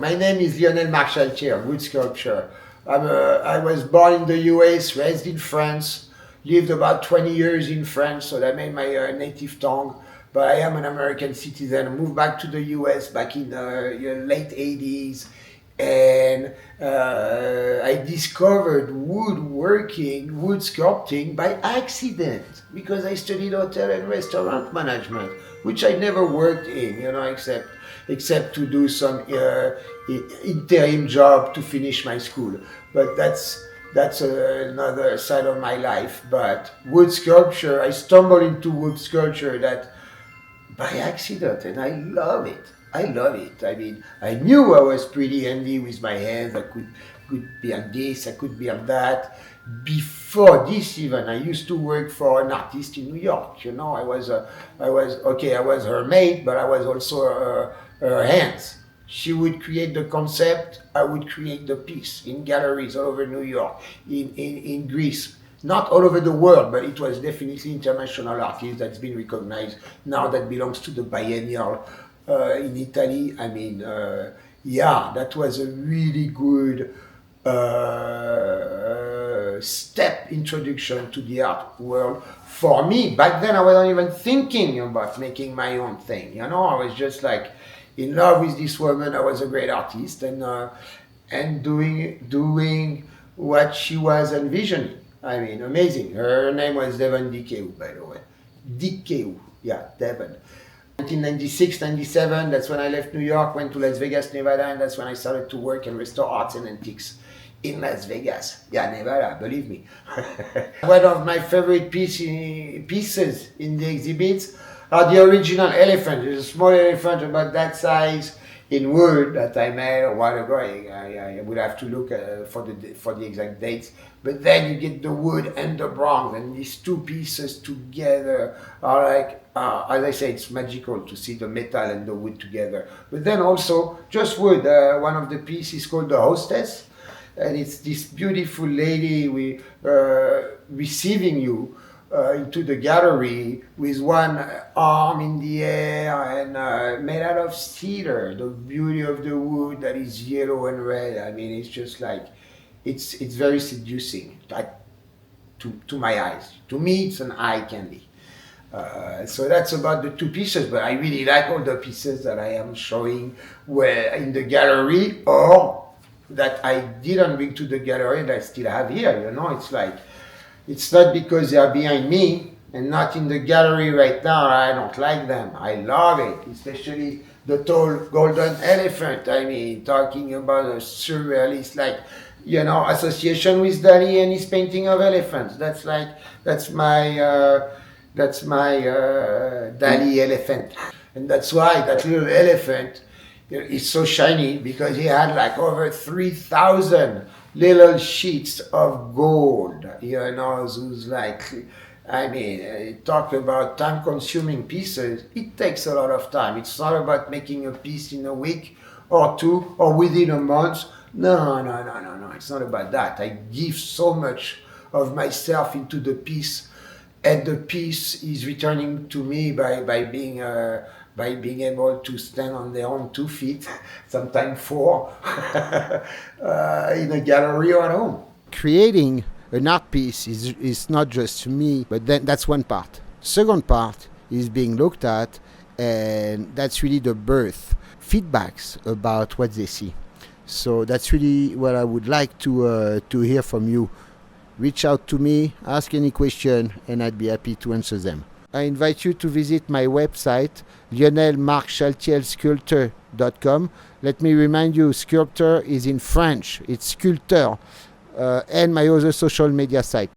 My name is Lionel Chaltiel, wood sculptor. I was born in the US, raised in France, lived about 20 years in France, so that made my native tongue. But I am an American citizen. I moved back to the US back in the late 80s. And I discovered woodworking, wood sculpting by accident because I studied hotel and restaurant management, which I never worked in, except to do some interim job to finish my school. But that's another side of my life. But wood sculpture, I stumbled into wood sculpture that by accident, and I love it. I love it. I mean, I knew I was pretty handy with my hands. I could be on this, I could be on that. Before this even, I used to work for an artist in New York. I was her maid, but I was also her hands. She would create the concept, I would create the piece in galleries all over New York, in Greece. Not all over the world, but it was definitely international artist that's been recognized. Now that belongs to the biennial in Italy. I mean, that was a really good step introduction to the art world for me. Back then, I wasn't even thinking about making my own thing. I was just like in love with this woman. I was a great artist and doing what she was envisioning. I mean, amazing. Her name was Devon Dikeu, by the way. Dikeu, yeah, Devon. 1996, 97, that's when I left New York, went to Las Vegas, Nevada, and that's when I started to work and restore arts and antiques in Las Vegas. Yeah, Nevada, believe me. One of my favorite pieces in the exhibits are the original elephant. There's a small elephant about that size in wood that I made a while ago. I would have to look for the exact dates. But then you get the wood and the bronze, and these two pieces together are like, as I say, it's magical to see the metal and the wood together. But then also just wood. One of the pieces is called the Hostess, and it's this beautiful lady receiving you into the gallery with one arm in the air and made out of cedar. The beauty of the wood that is yellow and red. I mean, it's just like, it's very seducing to my eyes. To me, it's an eye candy. So that's about the two pieces, but I really like all the pieces that I am showing where in the gallery or that I didn't bring to the gallery that I still have here. It's like, it's not because they are behind me and not in the gallery right now. I don't like them. I love it, especially the tall golden elephant. I mean, talking about a surrealist, association with Dali and his painting of elephants. That's my Dali elephant. And that's why that little elephant is so shiny, because he had like over 3,000 little sheets of gold, those talk about time-consuming pieces. It takes a lot of time. It's not about making a piece in a week or two or within a month. No. It's not about that. I give so much of myself into the piece, and the piece is returning to me by being able to stand on their own 2 feet, sometimes 4, in a gallery or at home. Creating an art piece is not just me, but then that's one part. Second part is being looked at, and that's really the birth, feedbacks about what they see. So that's really what I would like to hear from you. Reach out to me, ask any question, and I'd be happy to answer them. I invite you to visit my website, lionelchaltielsculptor.com. Let me remind you, Sculptor is in French. It's Sculptor. And my other social media site.